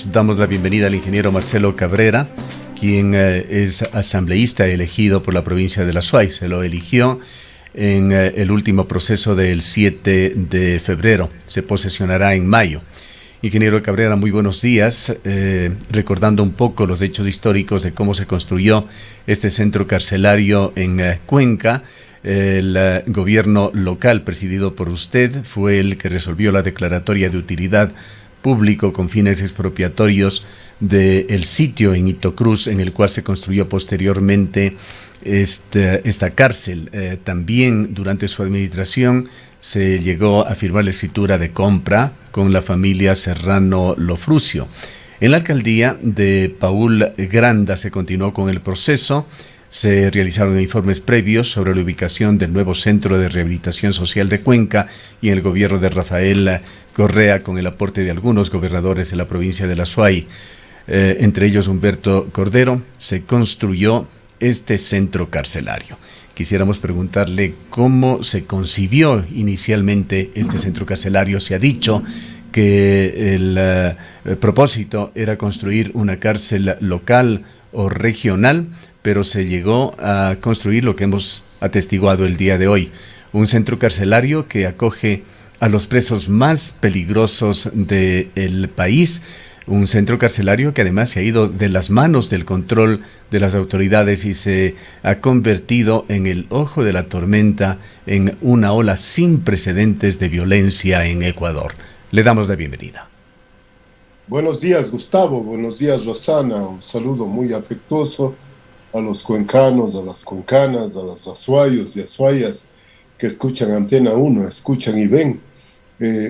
nosotros damos la bienvenida al ingeniero Marcelo Cabrera, quien es asambleísta elegido por la provincia de La Suay. Se lo eligió en el último proceso del 7 de febrero. Se posesionará en mayo. Ingeniero Cabrera, muy buenos días. Recordando un poco los hechos históricos de cómo se construyó este centro carcelario en Cuenca, el gobierno local presidido por usted fue el que resolvió la declaratoria de utilidad público con fines expropiatorios del sitio en Itocruz, en el cual se construyó posteriormente esta cárcel. También durante su administración se llegó a firmar la escritura de compra con la familia Serrano Lofrucio. En la alcaldía de Paul Granda se continuó con el proceso. Se realizaron informes previos sobre la ubicación del nuevo Centro de Rehabilitación Social de Cuenca y en el gobierno de Rafael Correa, con el aporte de algunos gobernadores de la provincia de La Suay, entre ellos Humberto Cordero, se construyó este centro carcelario. Quisiéramos preguntarle cómo se concibió inicialmente este centro carcelario. Se ha dicho que el propósito era construir una cárcel local o regional, pero se llegó a construir lo que hemos atestiguado el día de hoy, un centro carcelario que acoge a los presos más peligrosos del país, un centro carcelario que además se ha ido de las manos del control de las autoridades y se ha convertido en el ojo de la tormenta, en una ola sin precedentes de violencia en Ecuador. Le damos la bienvenida. Buenos días, Gustavo. Buenos días, Rosana. Un saludo muy afectuoso a los cuencanos, a las cuencanas, a los azuayos y azuayas que escuchan Antena 1, escuchan y ven.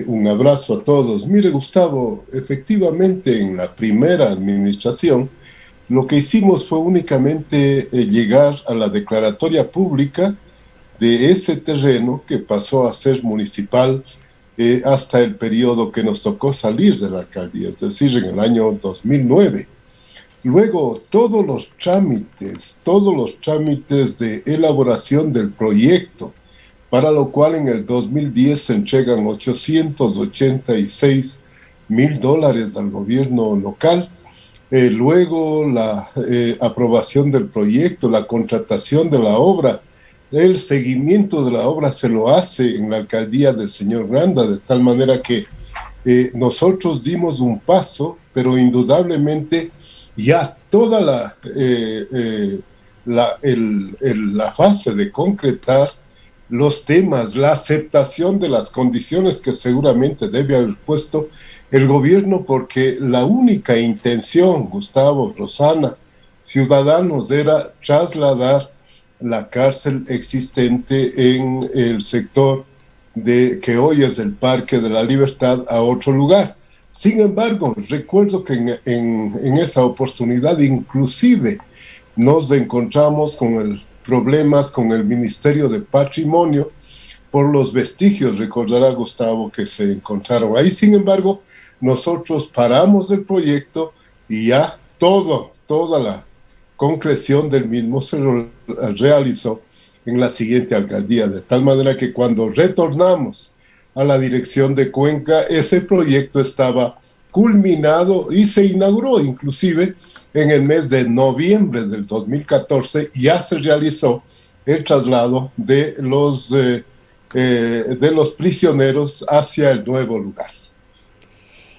Un abrazo a todos. Mire, Gustavo, efectivamente en la primera administración lo que hicimos fue únicamente llegar a la declaratoria pública de ese terreno que pasó a ser municipal hasta el periodo que nos tocó salir de la alcaldía, es decir, en el año 2009. Luego, todos los trámites de elaboración del proyecto, para lo cual en el 2010 se entregan $886,000 al gobierno local. Luego la aprobación del proyecto, la contratación de la obra, el seguimiento de la obra se lo hace en la alcaldía del señor Granda, de tal manera que nosotros dimos un paso, pero indudablemente ya toda la fase de concretar los temas, la aceptación de las condiciones que seguramente debe haber puesto el gobierno, porque la única intención, Gustavo, Rosana, ciudadanos, era trasladar la cárcel existente en el sector que hoy es el Parque de la Libertad a otro lugar. Sin embargo, recuerdo que en esa oportunidad inclusive nos encontramos con problemas con el Ministerio de Patrimonio por los vestigios, recordará Gustavo, que se encontraron ahí. Sin embargo, nosotros paramos el proyecto y ya toda la concreción del mismo se realizó en la siguiente alcaldía, de tal manera que cuando retornamos a la dirección de Cuenca, ese proyecto estaba culminado y se inauguró inclusive en el mes de noviembre del 2014. Ya se realizó el traslado de los prisioneros hacia el nuevo lugar.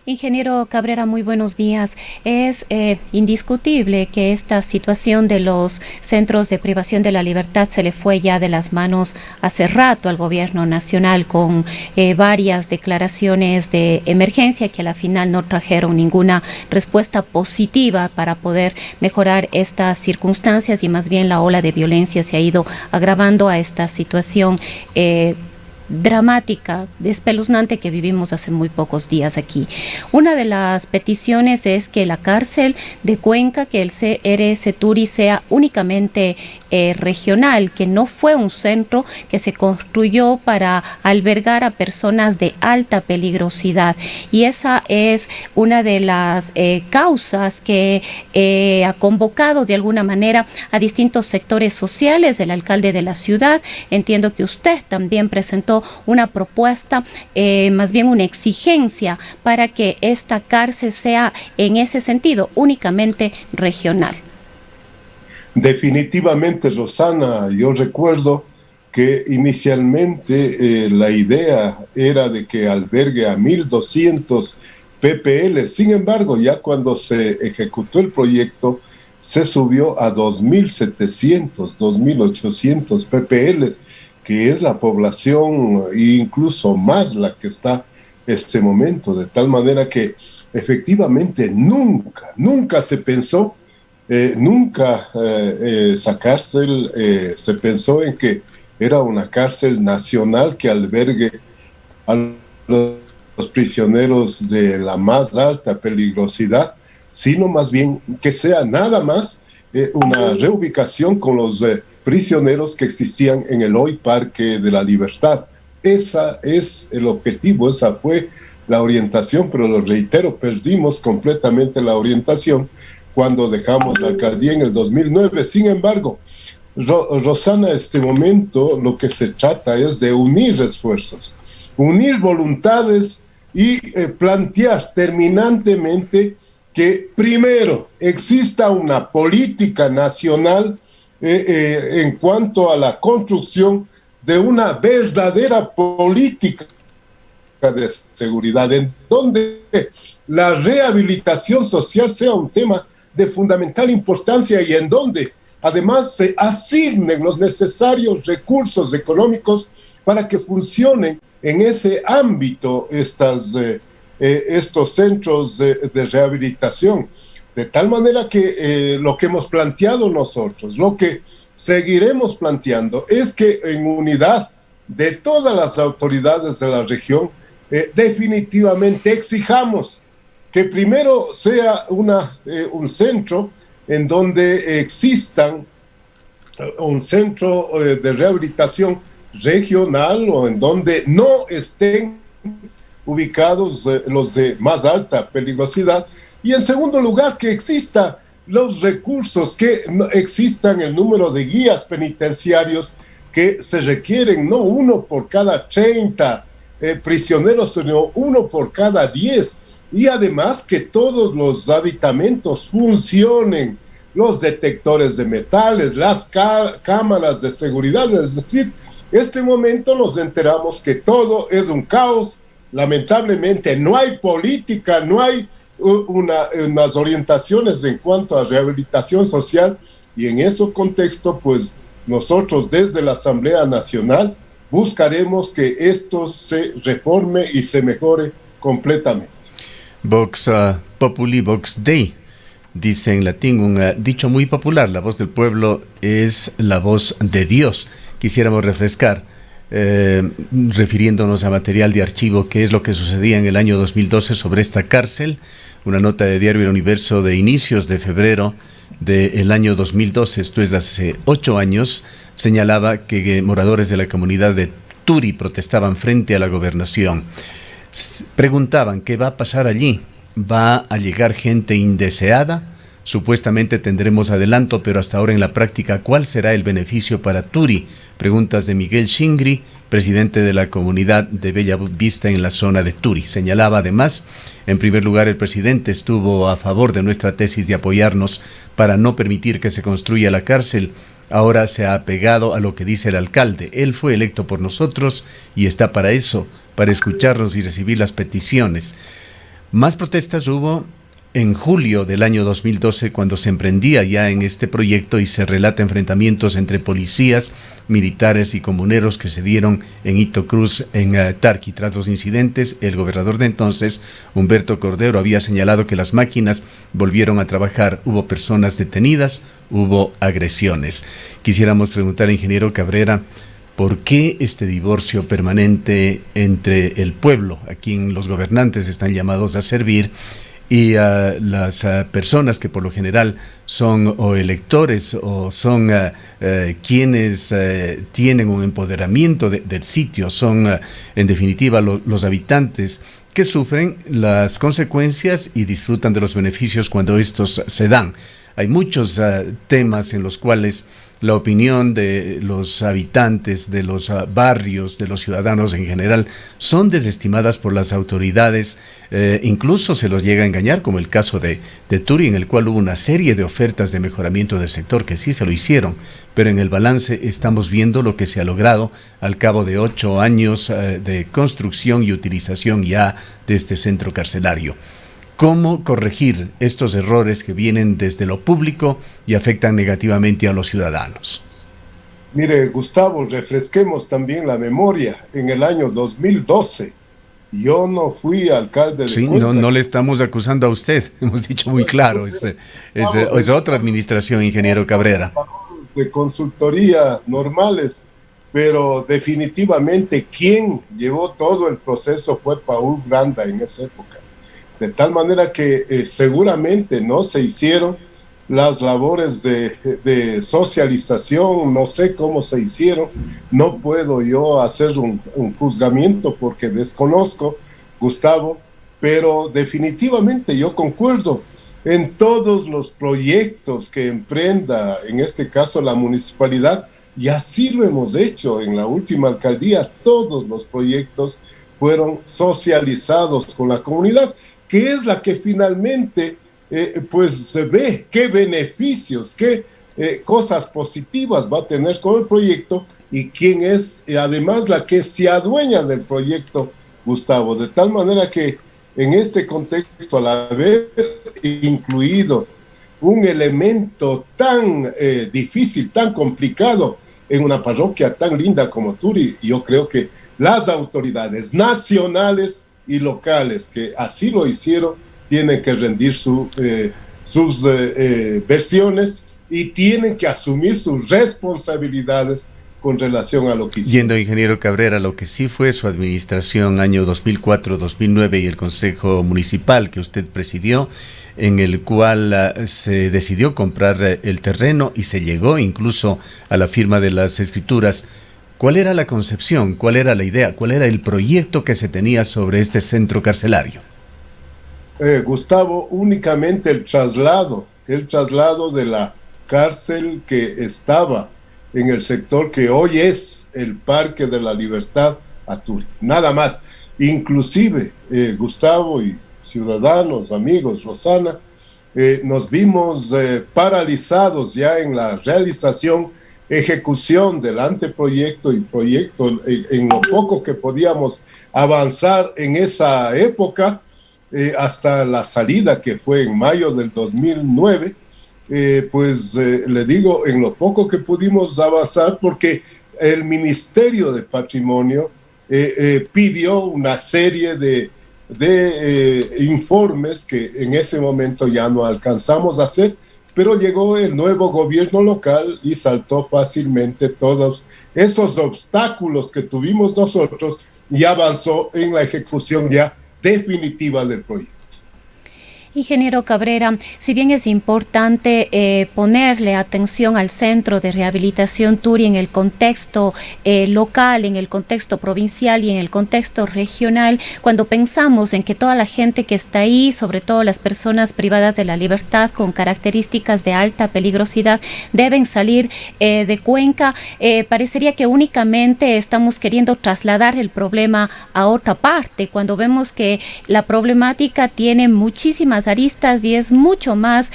Ingeniero Cabrera, muy buenos días. Es indiscutible que esta situación de los centros de privación de la libertad se le fue ya de las manos hace rato al gobierno nacional, con varias declaraciones de emergencia que a la final no trajeron ninguna respuesta positiva para poder mejorar estas circunstancias, y más bien la ola de violencia se ha ido agravando a esta situación dramática, espeluznante que vivimos hace muy pocos días aquí. Una de las peticiones es que la cárcel de Cuenca, que el CRS Turi sea únicamente regional, que no fue un centro que se construyó para albergar a personas de alta peligrosidad. Y esa es una de las causas que ha convocado de alguna manera a distintos sectores sociales. El alcalde de la ciudad, entiendo que usted también presentó una propuesta, más bien una exigencia para que esta cárcel sea en ese sentido únicamente regional. Definitivamente, Rosana, yo recuerdo que inicialmente la idea era de que albergue a 1.200 PPL. Sin embargo, ya cuando se ejecutó el proyecto, se subió a 2.700, 2.800 PPL, que es la población e incluso más la que está en este momento, de tal manera que efectivamente nunca se pensó, esa cárcel se pensó en que era una cárcel nacional que albergue a los prisioneros de la más alta peligrosidad, sino más bien que sea nada más una reubicación con los prisioneros que existían en el hoy Parque de la Libertad. Ese es el objetivo, esa fue la orientación, pero lo reitero, perdimos completamente la orientación cuando dejamos la alcaldía en el 2009. Sin embargo, Rosana, este momento lo que se trata es de unir esfuerzos, unir voluntades y plantear terminantemente que primero exista una política nacional en cuanto a la construcción de una verdadera política de seguridad, en donde la rehabilitación social sea un tema de fundamental importancia y en donde además se asignen los necesarios recursos económicos para que funcionen en ese ámbito estos centros de rehabilitación. De tal manera que lo que hemos planteado nosotros, lo que seguiremos planteando, es que en unidad de todas las autoridades de la región, definitivamente exijamos que primero sea un centro en donde existan un centro de rehabilitación regional o en donde no estén ubicados los de más alta peligrosidad, y en segundo lugar que existan los recursos, que existan el número de guías penitenciarios que se requieren, no uno por cada 30 prisioneros, sino uno por cada 10, y además que todos los aditamentos funcionen, los detectores de metales, las cámaras de seguridad. Es decir, este momento nos enteramos que todo es un caos. Lamentablemente no hay política, no hay unas orientaciones en cuanto a rehabilitación social, y en ese contexto pues nosotros desde la Asamblea Nacional buscaremos que esto se reforme y se mejore completamente. Vox Populi, Vox Dei, dice en latín, un dicho muy popular: la voz del pueblo es la voz de Dios. Quisiéramos refrescar, refiriéndonos a material de archivo, qué es lo que sucedía en el año 2012 sobre esta cárcel. Una nota de Diario El Universo de inicios de febrero del año 2012, esto es hace 8 años, señalaba que moradores de la comunidad de Turi protestaban frente a la gobernación. Preguntaban qué va a pasar allí. ¿Va a llegar gente indeseada? Supuestamente tendremos adelanto, pero hasta ahora en la práctica, ¿cuál será el beneficio para Turi? Preguntas de Miguel Shingri, presidente de la comunidad de Bella Vista en la zona de Turi. Señalaba además, en primer lugar, el presidente estuvo a favor de nuestra tesis de apoyarnos para no permitir que se construya la cárcel. Ahora se ha apegado a lo que dice el alcalde. Él fue electo por nosotros y está para eso, para escucharnos y recibir las peticiones. Más protestas hubo en julio del año 2012, cuando se emprendía ya en este proyecto y se relata enfrentamientos entre policías, militares y comuneros que se dieron en Hito Cruz, en Tarqui. Tras los incidentes, el gobernador de entonces, Humberto Cordero, había señalado que las máquinas volvieron a trabajar. Hubo personas detenidas, hubo agresiones. Quisiéramos preguntar al ingeniero Cabrera, ¿por qué este divorcio permanente entre el pueblo, a quien los gobernantes están llamados a servir, y las personas que por lo general son o electores o son quienes tienen un empoderamiento del sitio, son en definitiva los habitantes que sufren las consecuencias y disfrutan de los beneficios cuando estos se dan. Hay muchos temas en los cuales la opinión de los habitantes, de los barrios, de los ciudadanos en general, son desestimadas por las autoridades, incluso se los llega a engañar, como el caso de Turi, en el cual hubo una serie de ofertas de mejoramiento del sector que sí se lo hicieron, pero en el balance estamos viendo lo que se ha logrado al cabo de 8 años de construcción y utilización ya de este centro carcelario. ¿Cómo corregir estos errores que vienen desde lo público y afectan negativamente a los ciudadanos? Mire, Gustavo, refresquemos también la memoria. En el año 2012, yo no fui alcalde de Sí, Cuenca. no le estamos acusando a usted, hemos dicho muy claro, es otra administración, ingeniero Cabrera. De consultoría normales, pero definitivamente quien llevó todo el proceso fue Paul Granda en esa época. De tal manera que seguramente no se hicieron las labores de socialización, no sé cómo se hicieron, no puedo yo hacer un juzgamiento porque desconozco, Gustavo, pero definitivamente yo concuerdo en todos los proyectos que emprenda, en este caso la municipalidad, y así lo hemos hecho en la última alcaldía, todos los proyectos fueron socializados con la comunidad, que es la que finalmente pues se ve qué beneficios, qué cosas positivas va a tener con el proyecto y quién es además la que se adueña del proyecto, Gustavo. De tal manera que en este contexto, al haber incluido un elemento tan difícil, tan complicado en una parroquia tan linda como Turi, yo creo que las autoridades nacionales y locales que así lo hicieron tienen que rendir sus versiones y tienen que asumir sus responsabilidades con relación a lo que hicieron. Yendo, ingeniero Cabrera, lo que sí fue su administración año 2004-2009 y el Consejo Municipal que usted presidió, en el cual se decidió comprar el terreno y se llegó incluso a la firma de las escrituras. ¿Cuál era la concepción? ¿Cuál era la idea? ¿Cuál era el proyecto que se tenía sobre este centro carcelario? Gustavo, únicamente el traslado de la cárcel que estaba en el sector que hoy es el Parque de la Libertad a Turi, nada más. Inclusive, Gustavo y ciudadanos, amigos, Rosana, nos vimos paralizados ya en la realización, ejecución del anteproyecto y proyecto, en lo poco que podíamos avanzar en esa época, hasta la salida que fue en mayo del 2009, le digo, en lo poco que pudimos avanzar, porque el Ministerio de Patrimonio pidió una serie de informes que en ese momento ya no alcanzamos a hacer, pero llegó el nuevo gobierno local y saltó fácilmente todos esos obstáculos que tuvimos nosotros y avanzó en la ejecución ya definitiva del proyecto. Ingeniero Cabrera, si bien es importante ponerle atención al Centro de Rehabilitación Turi en el contexto local, en el contexto provincial y en el contexto regional, cuando pensamos en que toda la gente que está ahí, sobre todo las personas privadas de la libertad con características de alta peligrosidad, deben salir de Cuenca, parecería que únicamente estamos queriendo trasladar el problema a otra parte, cuando vemos que la problemática tiene muchísimas aristas y es mucho más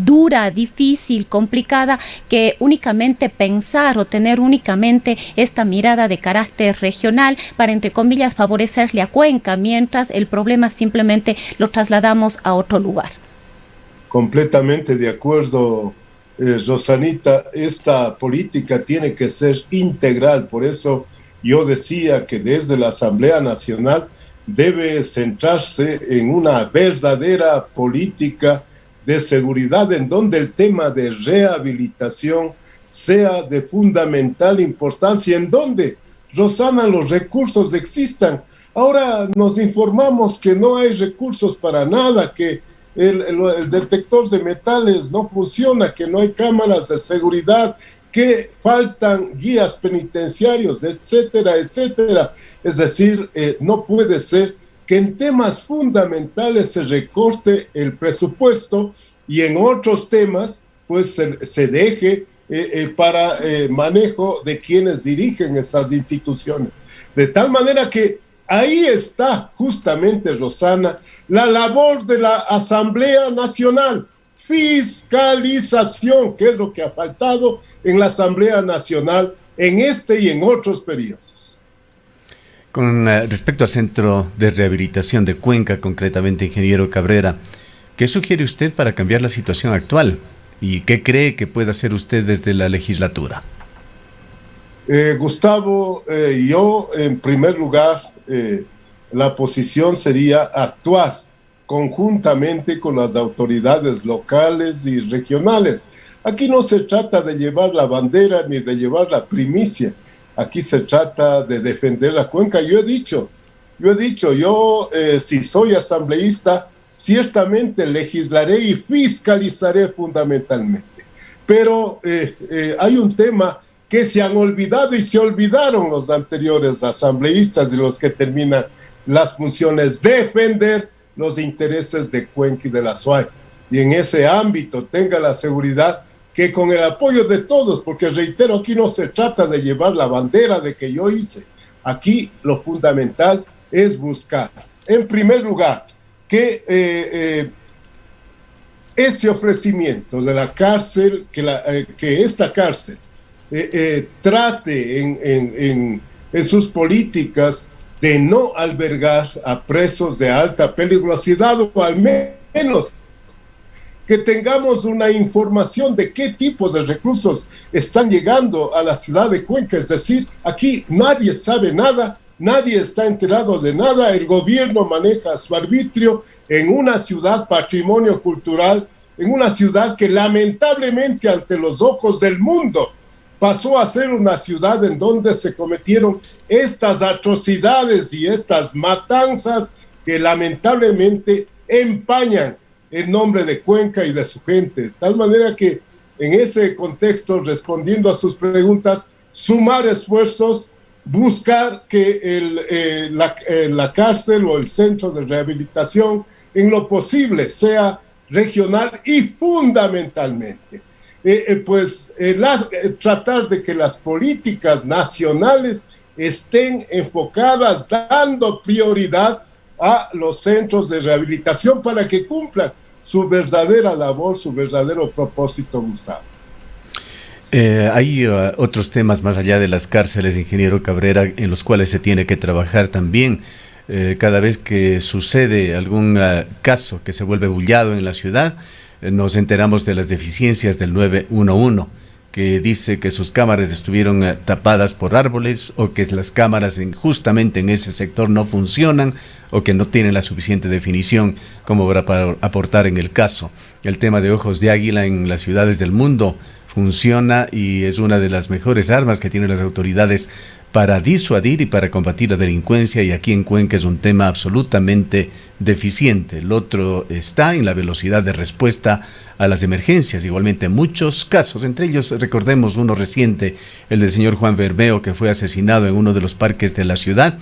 dura, difícil, complicada que únicamente pensar o tener únicamente esta mirada de carácter regional para, entre comillas, favorecerle a Cuenca, mientras el problema simplemente lo trasladamos a otro lugar. Completamente de acuerdo, Rosanita, esta política tiene que ser integral, por eso yo decía que desde la Asamblea Nacional debe centrarse en una verdadera política de seguridad en donde el tema de rehabilitación sea de fundamental importancia, en donde, Rosana, los recursos existan. Ahora nos informamos que no hay recursos para nada, que el detector de metales no funciona, que no hay cámaras de seguridad, que faltan guías penitenciarios, etcétera, etcétera. Es decir, no puede ser que en temas fundamentales se recorte el presupuesto y en otros temas pues se deje para manejo de quienes dirigen esas instituciones. De tal manera que ahí está justamente, Rosana, la labor de la Asamblea Nacional. Fiscalización, que es lo que ha faltado en la Asamblea Nacional en este y en otros periodos. Con respecto al Centro de Rehabilitación de Cuenca, concretamente, ingeniero Cabrera, ¿qué sugiere usted para cambiar la situación actual? ¿Y qué cree que puede hacer usted desde la legislatura? Gustavo, yo en primer lugar, la posición sería actuar conjuntamente con las autoridades locales y regionales. Aquí no se trata de llevar la bandera ni de llevar la primicia. Aquí se trata de defender la Cuenca. Yo he dicho, si soy asambleísta, ciertamente legislaré y fiscalizaré fundamentalmente. Pero hay un tema que se han olvidado y se olvidaron los anteriores asambleístas y los que terminan las funciones: defender los intereses de Cuenca y de la SUAY. Y en ese ámbito tenga la seguridad que con el apoyo de todos, porque reitero, aquí no se trata de llevar la bandera de que yo hice. Aquí lo fundamental es buscar, en primer lugar, que ese ofrecimiento de la cárcel, que esta cárcel trate en sus políticas de no albergar a presos de alta peligrosidad, o al menos que tengamos una información de qué tipo de reclusos están llegando a la ciudad de Cuenca. Es decir, aquí nadie sabe nada, nadie está enterado de nada, el gobierno maneja su arbitrio en una ciudad patrimonio cultural, en una ciudad que lamentablemente ante los ojos del mundo pasó a ser una ciudad en donde se cometieron estas atrocidades y estas matanzas que lamentablemente empañan el nombre de Cuenca y de su gente. De tal manera que en ese contexto, respondiendo a sus preguntas, sumar esfuerzos, buscar que la cárcel o el centro de rehabilitación en lo posible sea regional y fundamentalmente tratar de que las políticas nacionales estén enfocadas dando prioridad a los centros de rehabilitación para que cumplan su verdadera labor, su verdadero propósito, Gustavo. Hay otros temas más allá de las cárceles, ingeniero Cabrera, en los cuales se tiene que trabajar también. Cada vez que sucede algún caso que se vuelve bullado en la ciudad, nos enteramos de las deficiencias del 911, que dice que sus cámaras estuvieron tapadas por árboles, o que las cámaras justamente en ese sector no funcionan, o que no tienen la suficiente definición como para aportar en el caso. El tema de ojos de águila en las ciudades del mundo funciona y es una de las mejores armas que tienen las autoridades para disuadir y para combatir la delincuencia, y aquí en Cuenca es un tema absolutamente deficiente. El otro está en la velocidad de respuesta a las emergencias, igualmente muchos casos, entre ellos recordemos uno reciente, el del señor Juan Bermeo, que fue asesinado en uno de los parques de la ciudad.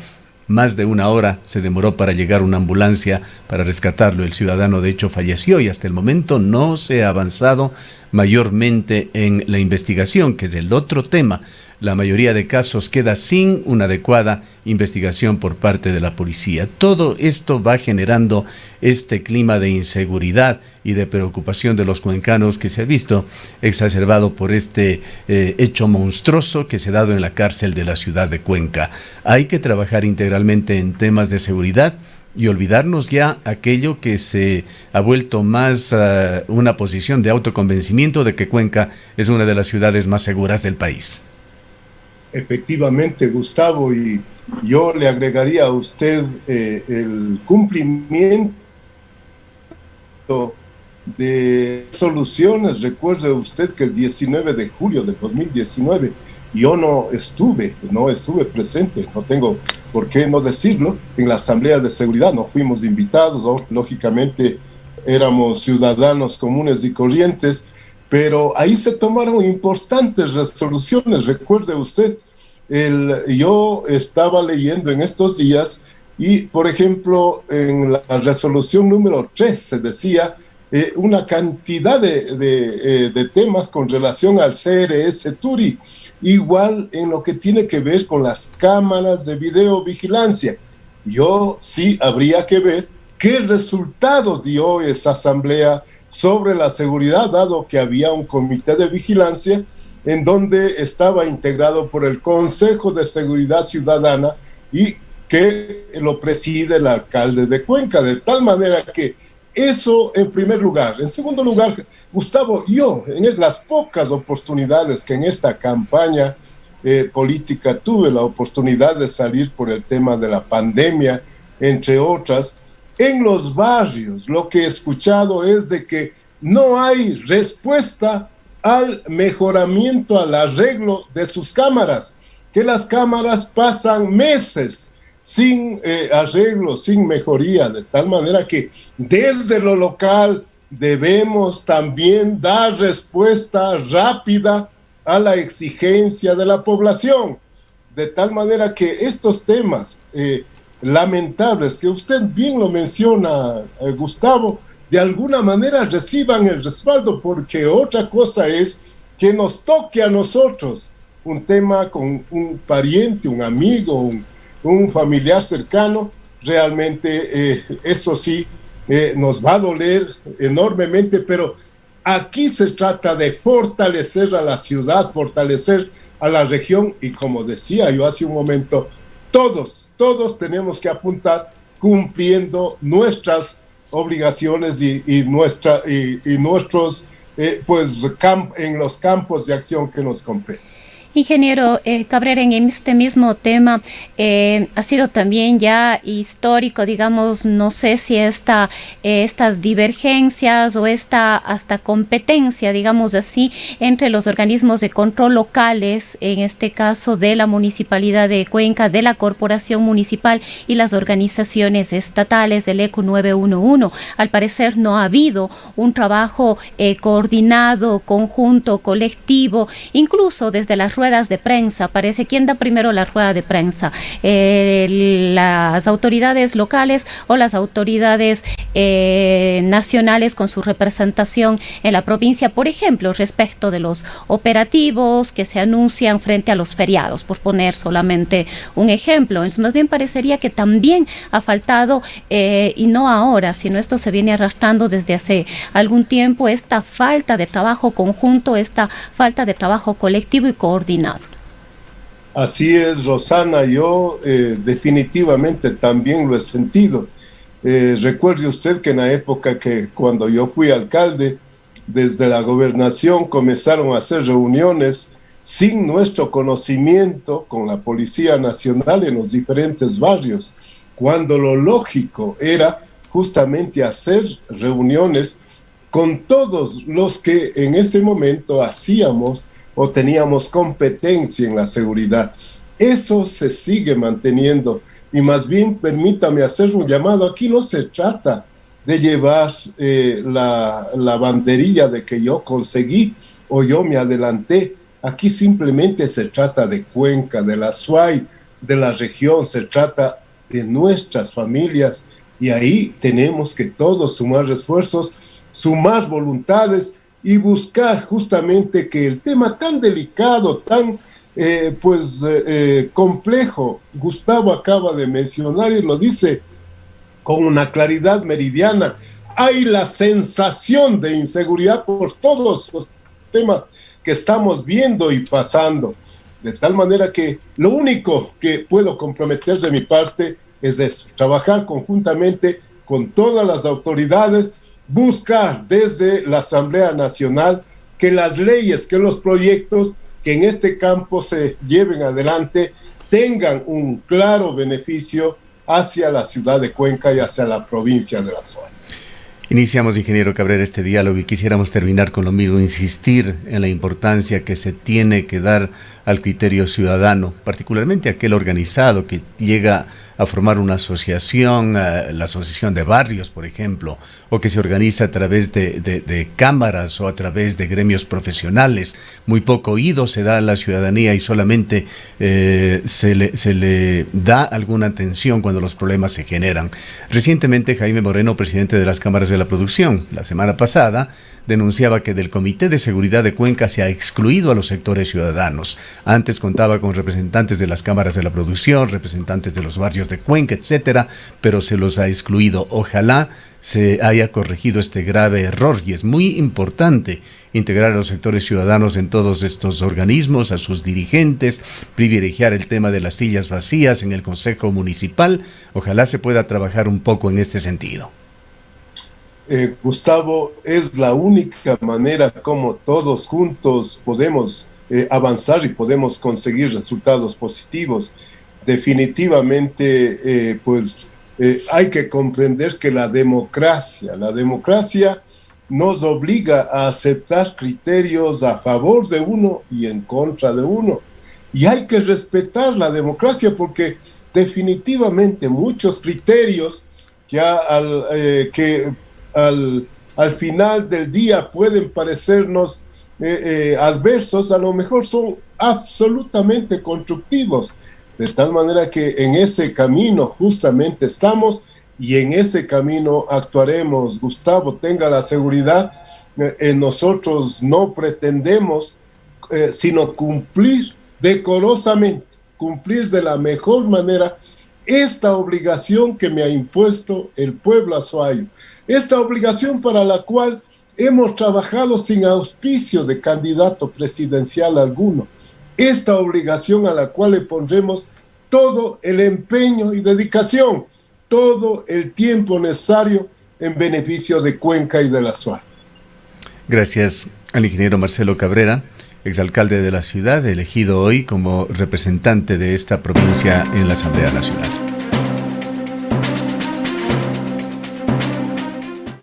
Más de una hora se demoró para llegar una ambulancia para rescatarlo. El ciudadano de hecho falleció y hasta el momento no se ha avanzado mayormente en la investigación, que es el otro tema. La mayoría de casos queda sin una adecuada investigación por parte de la policía. Todo esto va generando este clima de inseguridad y de preocupación de los cuencanos, que se ha visto exacerbado por este hecho monstruoso que se ha dado en la cárcel de la ciudad de Cuenca. Hay que trabajar integralmente en temas de seguridad y olvidarnos ya aquello que se ha vuelto más una posición de autoconvencimiento de que Cuenca es una de las ciudades más seguras del país. Efectivamente, Gustavo, y yo le agregaría a usted el cumplimiento de soluciones. Recuerde usted que el 19 de julio de 2019 yo no estuve presente, no tengo ¿por qué no decirlo? En la Asamblea de Seguridad no fuimos invitados, lógicamente éramos ciudadanos comunes y corrientes, pero ahí se tomaron importantes resoluciones. Recuerde usted, yo estaba leyendo en estos días y, por ejemplo, en la resolución número 3 se decía una cantidad de temas con relación al CRS Turi, igual en lo que tiene que ver con las cámaras de videovigilancia. Yo sí habría que ver qué resultados dio esa asamblea sobre la seguridad, dado que había un comité de vigilancia en donde estaba integrado por el Consejo de Seguridad Ciudadana y que lo preside el alcalde de Cuenca, de tal manera que eso en primer lugar. En segundo lugar, Gustavo, yo en las pocas oportunidades que en esta campaña política tuve la oportunidad de salir por el tema de la pandemia, entre otras, en los barrios lo que he escuchado es de que no hay respuesta al mejoramiento, al arreglo de sus cámaras, que las cámaras pasan meses sin arreglo, sin mejoría, de tal manera que desde lo local debemos también dar respuesta rápida a la exigencia de la población, de tal manera que estos temas lamentables, que usted bien lo menciona, Gustavo, de alguna manera reciban el respaldo, porque otra cosa es que nos toque a nosotros un tema con un pariente, un amigo, un familiar cercano. Realmente eso sí nos va a doler enormemente, pero aquí se trata de fortalecer a la ciudad, fortalecer a la región, y como decía yo hace un momento, todos tenemos que apuntar cumpliendo nuestras obligaciones y nuestros en los campos de acción que nos competen. Ingeniero Cabrera, en este mismo tema ha sido también ya histórico, digamos, no sé si estas divergencias o esta hasta competencia, digamos así, entre los organismos de control locales, en este caso de la Municipalidad de Cuenca, de la Corporación Municipal y las organizaciones estatales del ECO 911. Al parecer no ha habido un trabajo coordinado, conjunto, colectivo, incluso desde las ruedas de prensa. Parece, ¿quién da primero la rueda de prensa? ¿Las autoridades locales o las autoridades nacionales con su representación en la provincia? Por ejemplo, respecto de los operativos que se anuncian frente a los feriados, por poner solamente un ejemplo. Entonces, más bien parecería que también ha faltado, y no ahora, sino esto se viene arrastrando desde hace algún tiempo, esta falta de trabajo conjunto, esta falta de trabajo colectivo y coordinado. Así es, Rosana, yo definitivamente también lo he sentido. Recuerde usted que en la época que cuando yo fui alcalde, desde la gobernación comenzaron a hacer reuniones sin nuestro conocimiento con la Policía Nacional en los diferentes barrios, cuando lo lógico era justamente hacer reuniones con todos los que en ese momento hacíamos o teníamos competencia en la seguridad. Eso se sigue manteniendo, y más bien permítame hacer un llamado. Aquí no se trata de llevar la banderilla de que yo conseguí o yo me adelanté. Aquí simplemente se trata de Cuenca, de la SUAY, de la región, se trata de nuestras familias, y ahí tenemos que todos sumar esfuerzos, sumar voluntades y buscar justamente que el tema tan delicado, tan complejo, Gustavo acaba de mencionar y lo dice con una claridad meridiana, hay la sensación de inseguridad por todos los temas que estamos viendo y pasando, de tal manera que lo único que puedo comprometer de mi parte es eso, trabajar conjuntamente con todas las autoridades, buscar desde la Asamblea Nacional que las leyes, que los proyectos que en este campo se lleven adelante tengan un claro beneficio hacia la ciudad de Cuenca y hacia la provincia de la zona. Iniciamos, ingeniero Cabrera, este diálogo y quisiéramos terminar con lo mismo, insistir en la importancia que se tiene que dar al criterio ciudadano, particularmente aquel organizado que llega a formar una asociación, la asociación de barrios, por ejemplo, o que se organiza a través de cámaras o a través de gremios profesionales. Muy poco oído se da a la ciudadanía y solamente se le da alguna atención cuando los problemas se generan. Recientemente, Jaime Moreno, presidente de las cámaras de la producción, la semana pasada, denunciaba que del Comité de Seguridad de Cuenca se ha excluido a los sectores ciudadanos. Antes contaba con representantes de las cámaras de la producción, representantes de los barrios de Cuenca, etcétera, pero se los ha excluido. Ojalá se haya corregido este grave error y es muy importante integrar a los sectores ciudadanos en todos estos organismos, a sus dirigentes, privilegiar el tema de las sillas vacías en el Consejo Municipal. Ojalá se pueda trabajar un poco en este sentido. Gustavo, es la única manera como todos juntos podemos avanzar y podemos conseguir resultados positivos. Definitivamente, hay que comprender que la democracia nos obliga a aceptar criterios a favor de uno y en contra de uno. Y hay que respetar la democracia porque definitivamente muchos criterios que al final del día pueden parecernos adversos, a lo mejor son absolutamente constructivos, de tal manera que en ese camino justamente estamos y en ese camino actuaremos. Gustavo, tenga la seguridad, nosotros no pretendemos sino cumplir decorosamente, cumplir de la mejor manera esta obligación que me ha impuesto el pueblo azuayo, esta obligación para la cual hemos trabajado sin auspicio de candidato presidencial alguno, esta obligación a la cual le pondremos todo el empeño y dedicación, todo el tiempo necesario en beneficio de Cuenca y de la Azuay. Gracias al ingeniero Marcelo Cabrera, exalcalde de la ciudad, elegido hoy como representante de esta provincia en la Asamblea Nacional.